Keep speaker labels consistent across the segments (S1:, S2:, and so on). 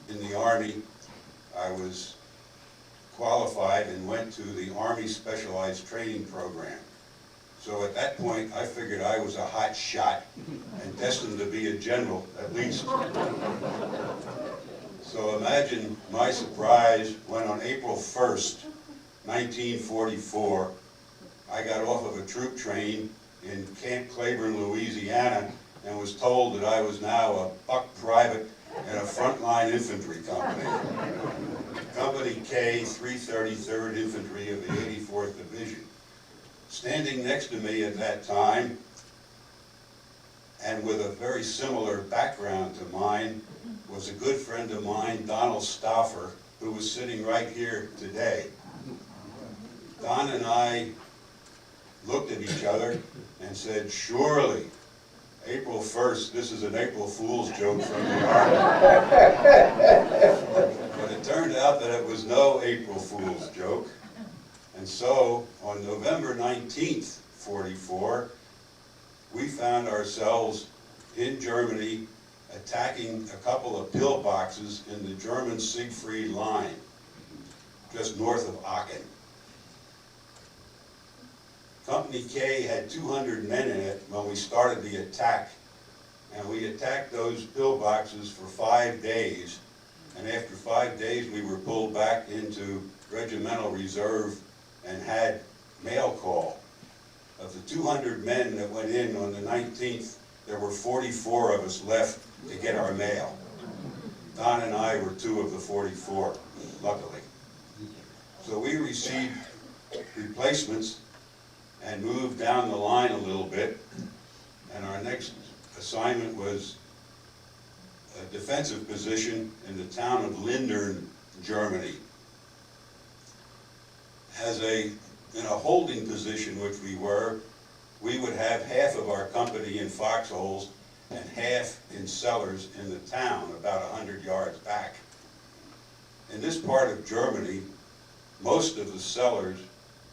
S1: in the Army, I was qualified and went to the Army Specialized Training Program. So at that point, I figured I was a hot shot and destined to be a general, at least. So imagine my surprise when on April 1st, 1944, I got off of a troop train in Camp Claiborne, Louisiana, and was told that I was now a buck private in a frontline infantry company. Company K, 333rd Infantry of the 84th Division. Standing next to me at that time, and with a very similar background to mine, was a good friend of mine, Donald Stauffer, who was sitting right here today. Don and I looked at each other and said, surely, April 1st, this is an April Fool's joke from the Army. But it turned out that it was no April Fool's joke. And so, on November 19th, 44, we found ourselves in Germany attacking a couple of pillboxes in the German Siegfried Line, just north of Aachen. Company K had 200 men in it when we started the attack, and we attacked those pillboxes for 5 days, and after 5 days we were pulled back into regimental reserve and had mail call. Of the 200 men that went in on the 19th, there were 44 of us left to get our mail. Don and I were 2 of the 44, luckily. So we received replacements and moved down the line a little bit, and our next assignment was a defensive position in the town of Lindern, Germany. In a holding position, which we were, we would have half of our company in foxholes and half in cellars in the town, about 100 yards back. In this part of Germany, most of the cellars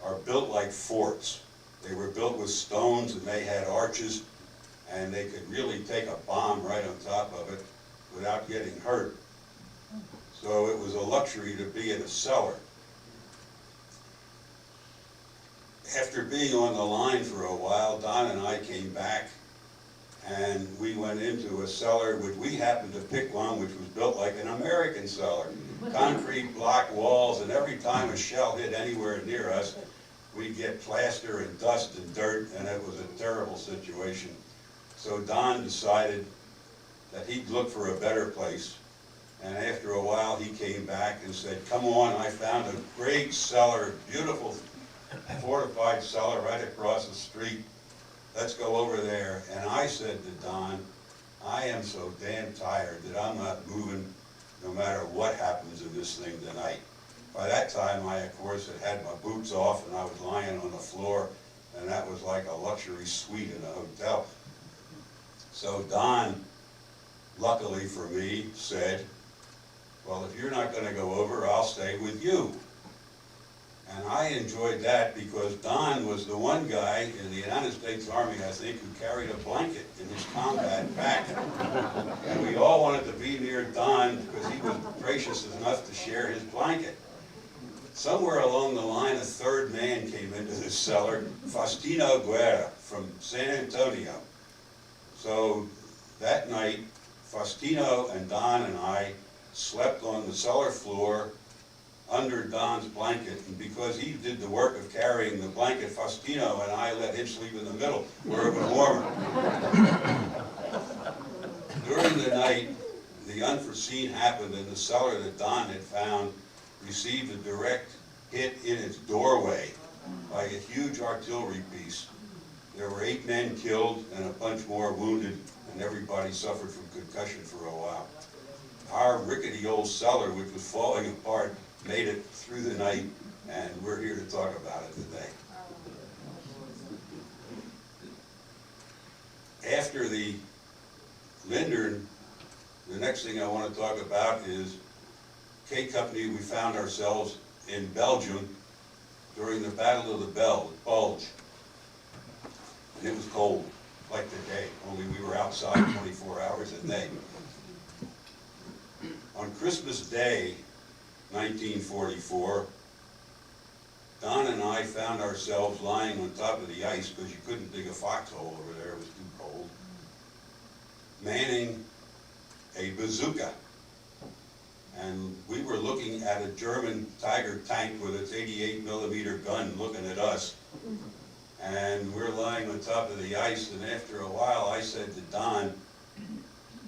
S1: are built like forts. They were built with stones and they had arches, and they could really take a bomb right on top of it without getting hurt. So it was a luxury to be in a cellar. After being on the line for a while, Don and I came back and we went into a cellar, which we happened to pick one which was built like an American cellar. Concrete block walls, and every time a shell hit anywhere near us, we'd get plaster and dust and dirt, and it was a terrible situation. So Don decided that he'd look for a better place, and after a while he came back and said, come on, I found a great cellar, beautiful fortified cellar right across the street. Let's go over there. And I said to Don, I am so damn tired that I'm not moving no matter what happens in this thing tonight. By that time, I, of course, had my boots off and I was lying on the floor, and that was like a luxury suite in a hotel. So Don, luckily for me, said, well, if you're not going to go over, I'll stay with you. And I enjoyed that because Don was the one guy in the United States Army, I think, who carried a blanket in his combat pack. And we all wanted to be near Don because he was gracious enough to share his blanket. Somewhere along the line, a third man came into this cellar, Faustino Guerra from San Antonio. So that night, Faustino and Don and I slept on the cellar floor under Don's blanket, and because he did the work of carrying the blanket, Faustino and I let him sleep in the middle where it was warmer. During the night, the unforeseen happened, and the cellar that Don had found received a direct hit in its doorway by a huge artillery piece. There were 8 men killed and a bunch more wounded, and everybody suffered from concussion for a while. Our rickety old cellar, which was falling apart, made it through the night, and we're here to talk about it today. After the Lindern, the next thing I want to talk about is K Company. We found ourselves in Belgium during the Battle of the Bulge. And it was cold, like today, only we were outside 24 hours a day. On Christmas Day, 1944, Don and I found ourselves lying on top of the ice because you couldn't dig a foxhole over there, it was too cold, manning a bazooka. And we were looking at a German Tiger tank with its 88mm gun looking at us. And we're lying on top of the ice, and after a while I said to Don,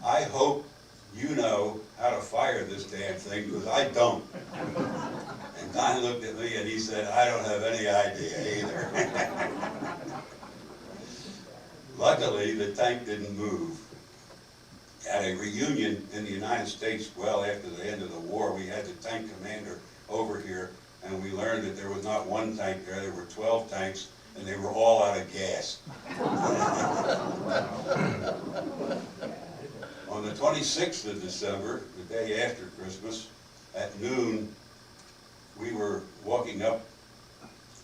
S1: I hope you know how to fire this damn thing, because I don't. And Don looked at me and he said, I don't have any idea either. Luckily, the tank didn't move. At a reunion in the United States, well after the end of the war, we had the tank commander over here, and we learned that there was not one tank there were 12 tanks, and they were all out of gas. On the 26th of December, the day after Christmas, at noon, we were walking up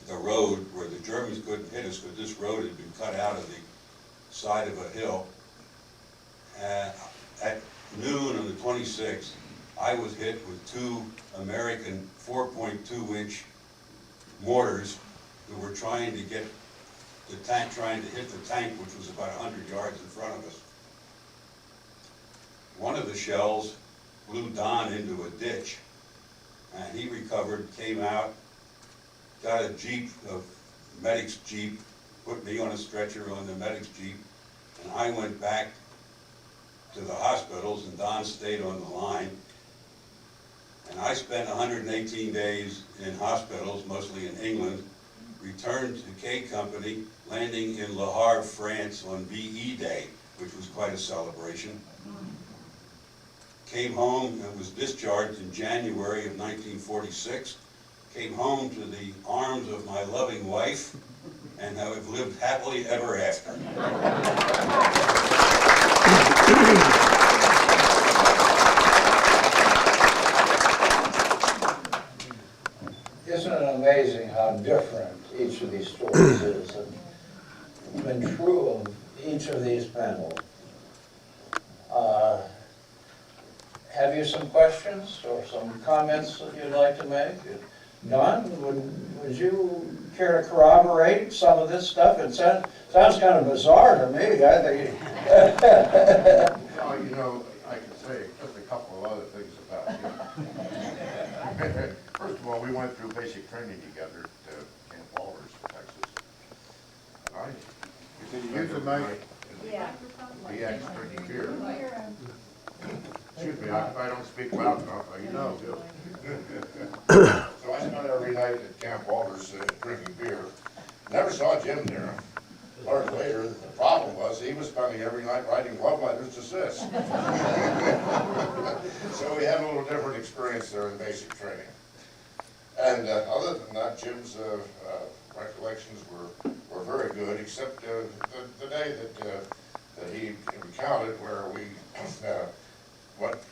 S1: the road where the Germans couldn't hit us, but this road had been cut out of the side of a hill. At noon on the 26th, I was hit with two American 4.2-inch mortars who were trying to get the tank, trying to hit the tank, which was about 100 yards in front of us. One of the shells blew Don into a ditch, and he recovered, came out, got a jeep, a medic's jeep, put me on a stretcher on the medic's jeep, and I went back to the hospitals, and Don stayed on the line. And I spent 118 days in hospitals, mostly in England, returned to K Company, landing in Le Havre, France on VE Day, which was quite a celebration. Came home and was discharged in January of 1946. Came home to the arms of my loving wife, and have lived happily ever after.
S2: Isn't it amazing how different each of these stories is, and been true of each of these panels? Have you some questions or some comments that you'd like to make? Don, would you care to corroborate some of this stuff? It sounds kind of bizarre to me. I think.
S3: Well, you know, I can say just a couple of other things about you. First of all, we went through basic training together at Camp Walters, Texas. Can you use the mic?
S4: Yeah.
S3: BX drinking beer. Excuse me, I don't speak loud enough, you know. So I spent every night at Camp Walters drinking beer. Never saw Jim there. Learned later, the problem was he was spending every night writing love letters to Sis. So we had a little different experience there in basic training. And other than that, Jim's recollections were very good, except the day that he recounted where we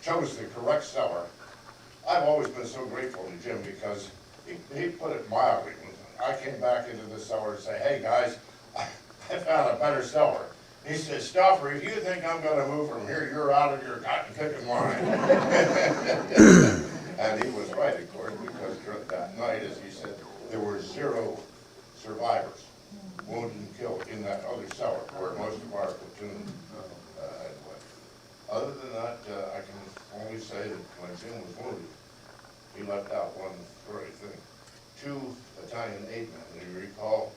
S3: chose the correct cellar. I've always been so grateful to Jim because he put it mildly. I came back into the cellar and say, hey guys, I found a better cellar. He said, Stauffer, if you think I'm going to move from here, you're out of your cotton picking line. And he was right, of course, because that night, as he said, there were 0 survivors, wounded and killed in that other cellar where most of our platoon had went. Other than that, I can only say that when Jim was wounded, he left out one very thing. 2 Italian aid men, and you recall,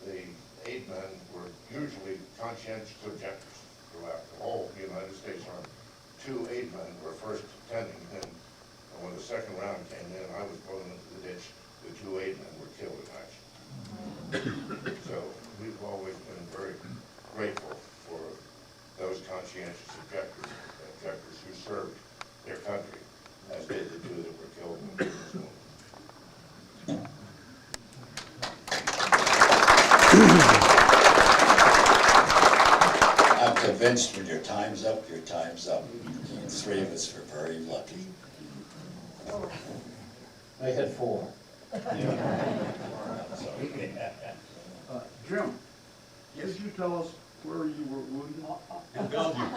S3: the aid men were usually conscientious objectors throughout the whole United States Army. 2 aid men were first attending him, and when the second round came in, I was blown into the ditch. The 2 aid men were killed in action. So we've always been very grateful for those conscientious objectors who served their country, as did the 2 that were killed in this wound.
S5: I'm convinced when your time's up, your time's up. The 3 of us were very lucky.
S2: Make it 4.
S6: Jim, could you tell us where you were wounded?
S1: In Belgium.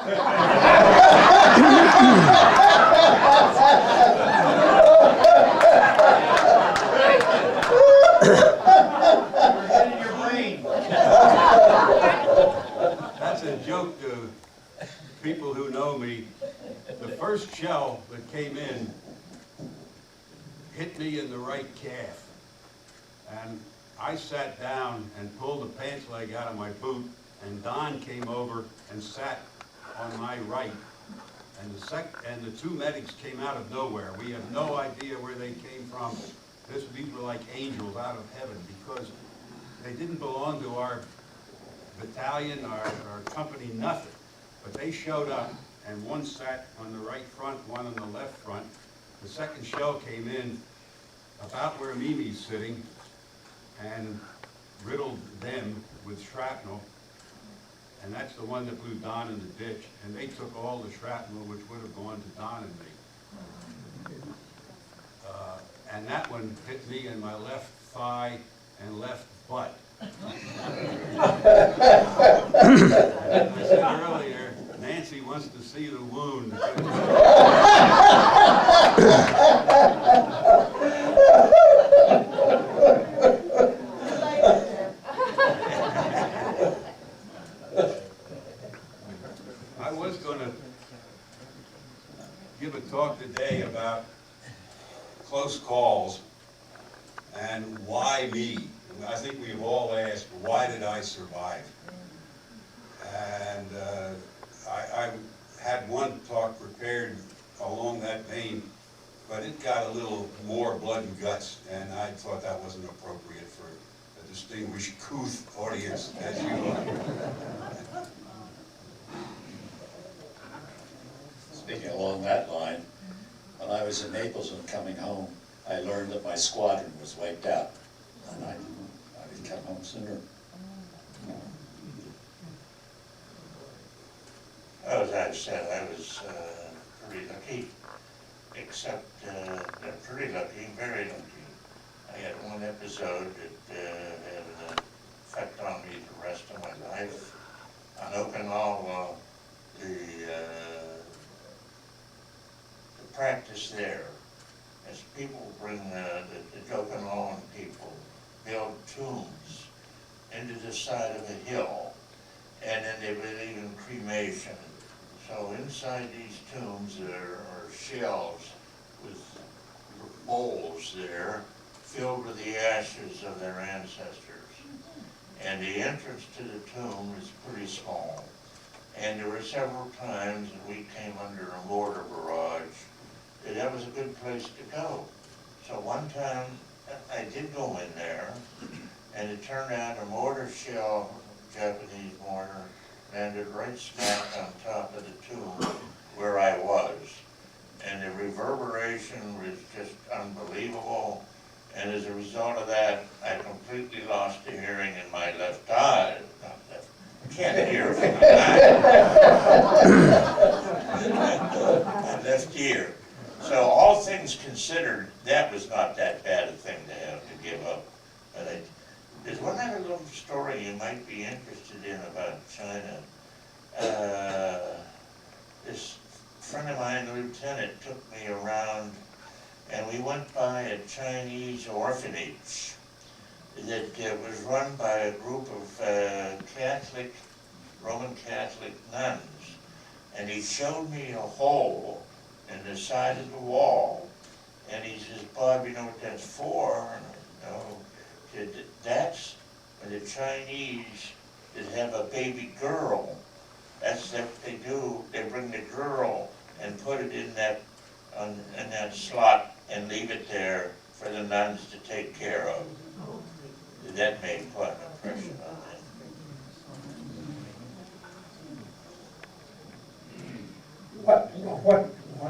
S1: came in, hit me in the right calf. And I sat down and pulled the pants leg out of my boot, and Don came over and sat on my right. And the two medics came out of nowhere. We have no idea where they came from. These were like angels out of heaven, because they didn't belong to our battalion, our company, nothing. But they showed up, and one sat on the right front, one on the left front. The second shell came in about where Mimi's sitting and riddled them with shrapnel. And that's the one that blew Don in the ditch. And they took all the shrapnel, which would have gone to Don and me. And that one hit me in my left thigh and left butt. And I said earlier, Nancy wants to see the wound. I was going to give a talk today about close calls and why me. I think we've all asked, why did I survive? And I had one talk prepared along that vein, but it got a little more blood and guts, and I thought that wasn't appropriate for a distinguished Couth audience as you are.
S5: Speaking along that line, when I was in Naples and coming home, I learned that my squadron was wiped out, and I didn't come home sooner.
S4: As I said, I was pretty lucky, except pretty lucky, very lucky. I had one episode that had an effect on me the rest of my life. On Okinawa, the practice there, as people bring the Okinawan people build tombs into the side of a hill, and then they believe in cremation. So inside these tombs there are shells with bowls there filled with the ashes of their ancestors. And the entrance to the tomb is pretty small. And there were several times that we came under a mortar barrage that was a good place to go. So one time I did go in there, and it turned out a mortar shell, Japanese mortar, landed right smack on top of the tomb where I was. And the reverberation was just unbelievable. And as a result of that, I completely lost the hearing in my left eye. Not left, I can't hear from the back. My left ear. So all things considered, that was not that bad a thing to have to give up. But there's one other little story you might be interested in about China. This friend of mine, lieutenant, took me around, and we went by a Chinese orphanage that was run by a group of Roman Catholic nuns. And he showed me a hole in the side of the wall, and he says, "Bob, you know what that's for?" And I know. He said, "That's when the Chinese that have a baby girl, that's what they do. They bring the girl and put it in that slot and leave it there for the nuns to take care of." That made quite an impression on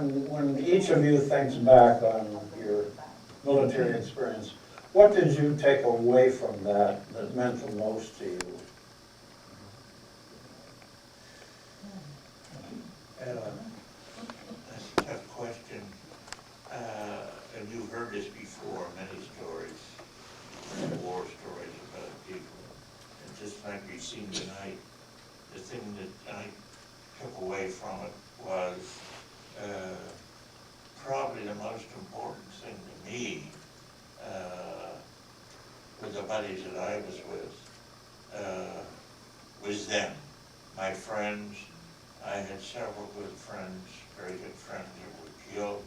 S4: me.
S2: When each of you thinks back on your military experience, what did you take away from that meant the most to you?
S4: That's a tough question. And you've heard this before, many stories, war stories about people. And just like we've seen tonight, the thing that I took away from it was probably the most important thing to me with the buddies that I was with, was them, my friends. I had several good friends, very good friends that were killed.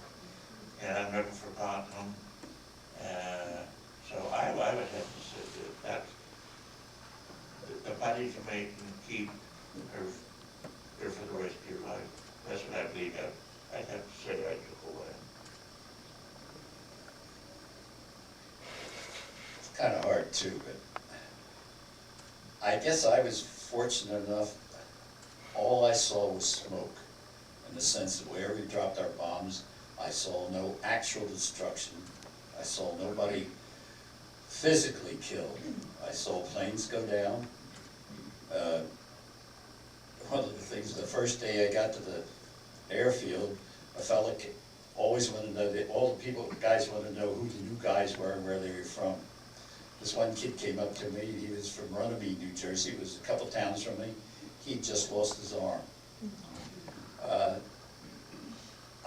S4: donate and keep are there for the rest of your life. That's what I believe. I'd have to say I took away.
S5: It's kind of hard too, but I guess I was fortunate enough, all I saw was smoke, in the sense that wherever we dropped our bombs, I saw no actual destruction. I saw nobody physically killed. I saw planes go down. One of the things, the first day I got to the airfield, a fella always wanted to know, all the people, guys wanted to know who the new guys were and where they were from. This one kid came up to me, he was from Runnymede, New Jersey, it was a couple towns from me. He'd just lost his arm.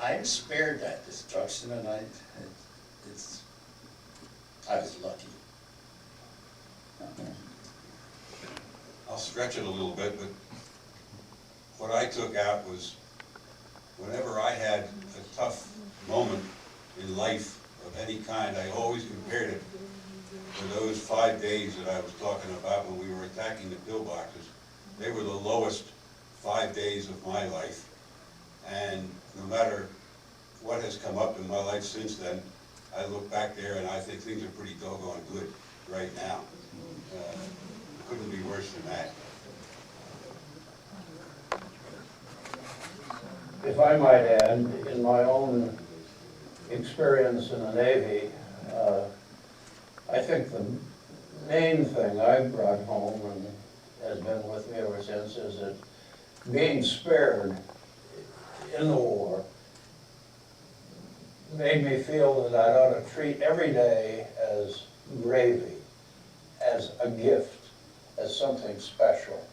S5: I'm spared that destruction, and I was lucky.
S1: I'll stretch it a little bit, but what I took out was whenever I had a tough moment in life of any kind, I always compared it to those 5 days that I was talking about when we were attacking the pillboxes. They were the lowest 5 days of my life, and no matter what has come up in my life since then, I look back there and I think things are pretty doggone good right now. Couldn't be worse than that.
S2: If I might add, in my own experience in the Navy, I think the main thing I brought home and has been with me ever since is that being spared in the war made me feel that I ought to treat every day as gravy, as a gift, as something special.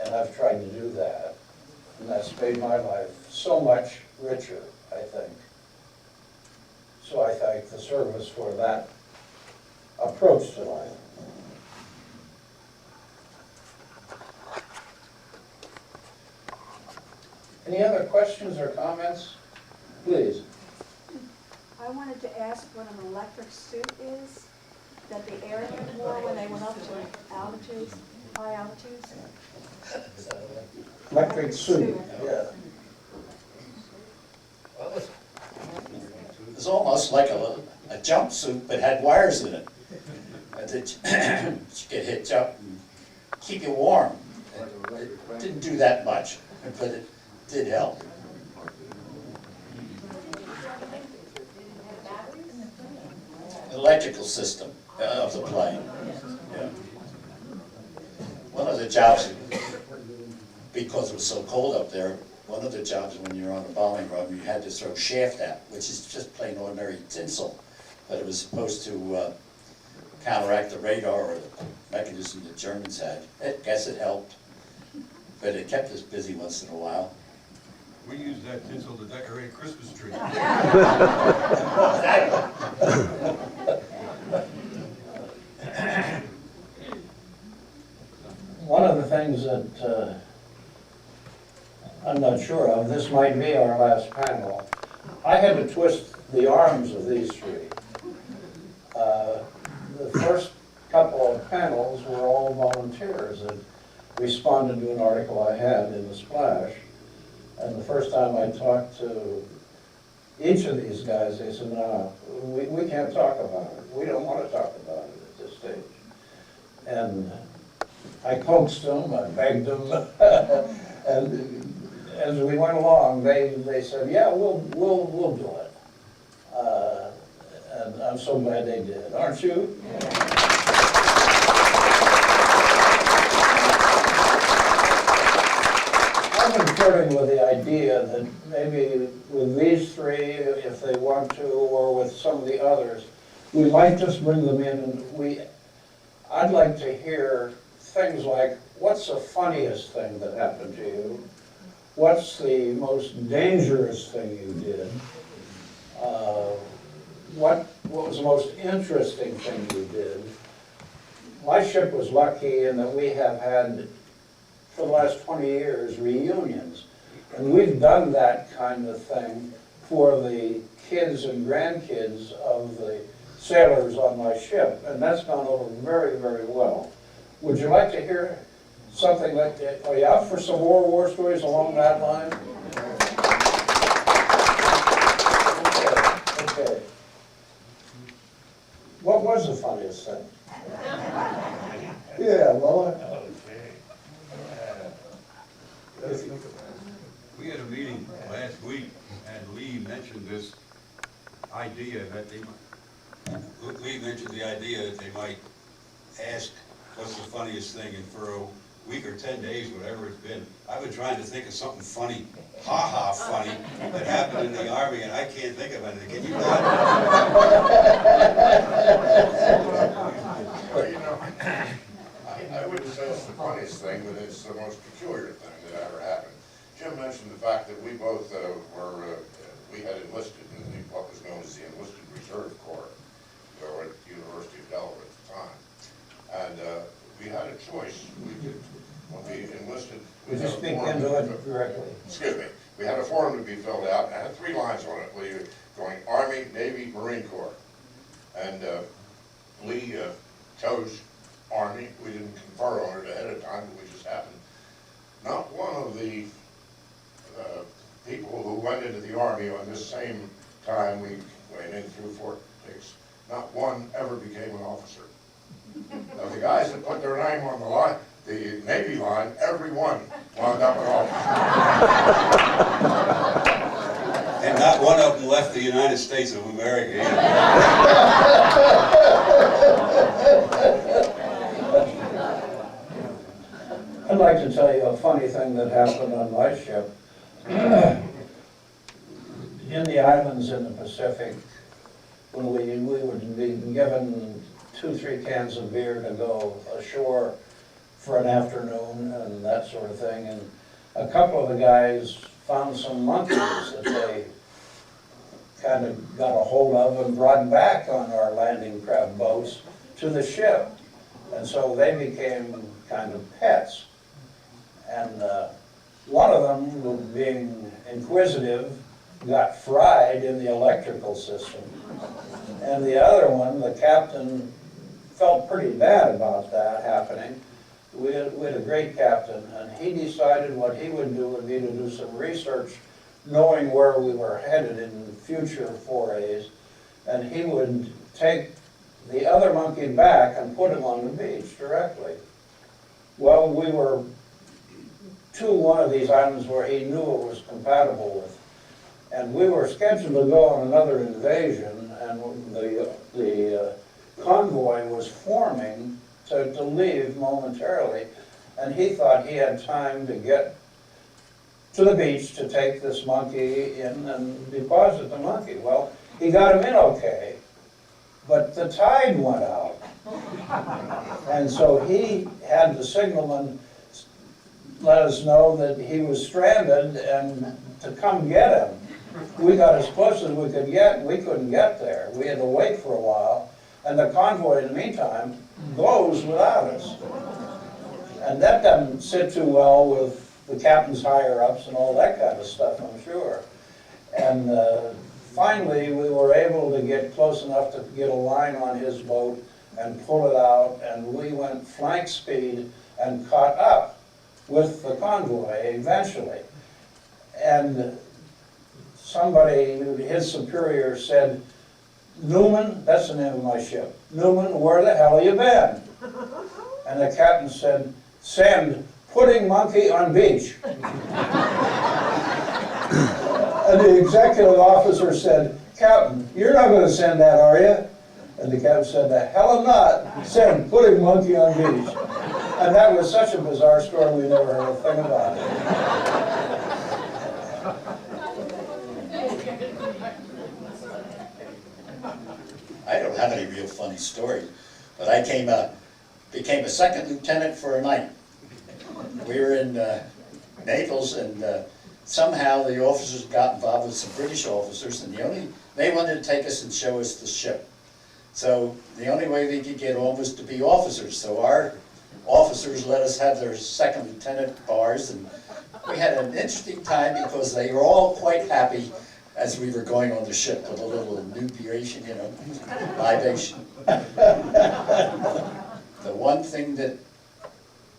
S2: And I've tried to do that. And that's made my life so much richer, I think. So I thank the service for that approach to life. Any other questions or comments? Please.
S7: I wanted to ask what an electric suit is that the airmen wore when they went up to altitudes, high altitudes.
S2: Electric suit, yeah.
S5: It was almost like a jumpsuit, but had wires in it. And that you could hitch up and keep you warm. It didn't do that much, but it did help. Electrical system of the plane. Yeah. One of the jobs, because it was so cold up there, one of the jobs when you're on a bombing run, you had to throw shaft out, which is just plain ordinary tinsel, but it was supposed to counteract the radar or the mechanism the Germans had. I guess it helped, but it kept us busy once in a while.
S1: We use that tinsel to decorate a Christmas tree.
S2: One of the things that I'm not sure of, this might be our last panel, I had to twist the arms of these three. The first couple of panels were all volunteers that responded to an article I had in the Splash. And the first time I talked to each of these guys, they said, no, we can't talk about it. We don't want to talk about it at this stage. And I coaxed them, I begged them, and as we went along, they said, yeah, we'll do it. And I'm so glad they did, aren't you? I've been flirting with the idea that maybe with these three, if they want to, or with some of the others, we might just bring them in and I'd like to hear things like, what's the funniest thing that happened to you? What's the most dangerous thing you did? What was the most interesting thing you did? My ship was lucky in that we have had, for the last 20 years, reunions. And we've done that kind of thing for the kids and grandkids of the sailors on my ship, and that's gone over very, very well. Would you like to hear something like that? Are you up for some more war stories along that line? Okay. What was the funniest thing? Yeah, well,
S1: We had a meeting last week, and Lee mentioned this idea that Lee mentioned the idea that they might ask, what's the funniest thing, and for a week or 10 days, whatever it's been, I've been trying to think of something funny, ha-ha funny, that happened in the Army, and I can't think of anything. Can you, Don?
S3: Well, you know, I wouldn't say it's the funniest thing, but it's the most peculiar thing that ever happened. Jim mentioned the fact that we both we had enlisted in what was known as the Enlisted Reserve Corps, at the University of Delaware at the time. And we had a choice. We could, when we enlisted,
S2: would you speak into it directly?
S3: Excuse me. We had a form to be filled out, and it had 3 lines on it, Lee, going Army, Navy, Marine Corps. And Lee chose Army. We didn't confer on it ahead of time, but we just happened. Not one of the people who went into the Army on this same time we went in through Fort Dix, not one ever became an officer. Now, the guys that put their name on the line, the Navy line, every one wound up an officer.
S1: And not one of them left the United States of America either.
S2: I'd like to tell you a funny thing that happened on my ship. In the islands in the Pacific, when we would be given 2-3 cans of beer to go ashore for an afternoon and that sort of thing, and a couple of the guys found some monkeys that they kind of got a hold of and brought back on our landing crab boats to the ship. And so they became kind of pets. And one of them, being inquisitive, got fried in the electrical system. And the other one, the captain, felt pretty bad about that happening. We had a great captain, and he decided what he would do would be to do some research, knowing where we were headed in future forays, and he would take the other monkey back and put him on the beach directly. Well, we were to one of these islands where he knew it was compatible with, and we were scheduled to go on another invasion, and the convoy was forming to leave momentarily, and he thought he had time to get to the beach to take this monkey in and deposit the monkey. Well, he got him in okay, but the tide went out. And so he had the signalman let us know that he was stranded and to come get him. We got as close as we could get, and we couldn't get there. We had to wait for a while, and the convoy in the meantime goes without us. And that doesn't sit too well with the captain's higher-ups and all that kind of stuff, I'm sure. And finally, we were able to get close enough to get a line on his boat and pull it out, and we went flank speed and caught up with the convoy eventually. And somebody, his superior, said, "Newman," that's the name of my ship, "Newman, where the hell you been?" And the captain said, "Send pudding monkey on beach." And the executive officer said, "Captain, you're not going to send that, are you?" And the captain said, "The hell I'm not. Send pudding monkey on beach." And that was such a bizarre story, we never heard a thing about it.
S5: I don't have any real funny stories, but I became a second lieutenant for a night. We were in Naples, and somehow the officers got involved with some British officers, and they wanted to take us and show us the ship. So the only way we could get on was to be officers. So our officers let us have their second lieutenant bars, and we had an interesting time because they were all quite happy as we were going on the ship with a little inebriation, libation. The one thing that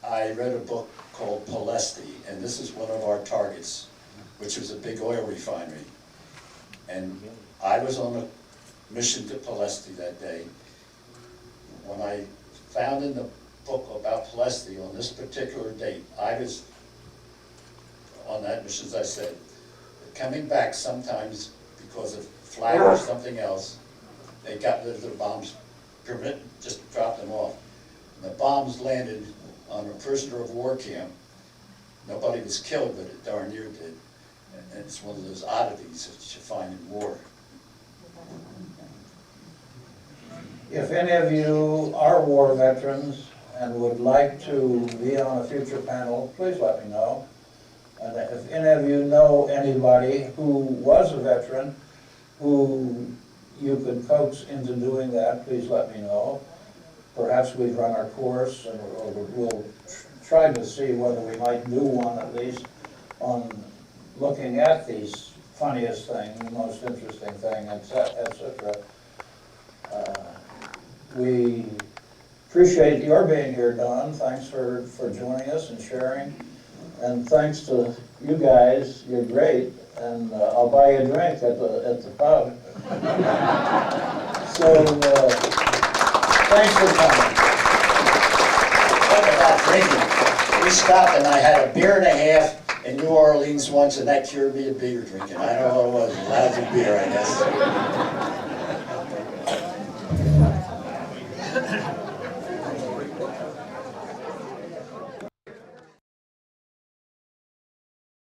S5: I read a book called Palesti, and this is one of our targets, which was a big oil refinery. And I was on a mission to Palesti that day. When I found in the book about Palesti on this particular date, I was on that mission, as I said. Coming back sometimes because of flag or something else, they got rid of their bombs, just dropped them off. And the bombs landed on a prisoner of war camp. Nobody was killed, but it darn near did. And it's one of those oddities that you find in war.
S2: If any of you are war veterans and would like to be on a future panel, please let me know. And if any of you know anybody who was a veteran, who you could coax into doing that, please let me know. Perhaps we'd run our course, and or we'll try to see whether we might do one at least on looking at these funniest thing, the most interesting thing, etc. We appreciate your being here, Don. Thanks for joining us and sharing. And thanks to you guys, you're great. And I'll buy you a drink at the pub. So, thanks for coming.
S5: Talk about drinking. We stopped and I had a beer and a half in New Orleans once, and that cured me of beer drinking. I don't know what it was, lousy beer, I guess.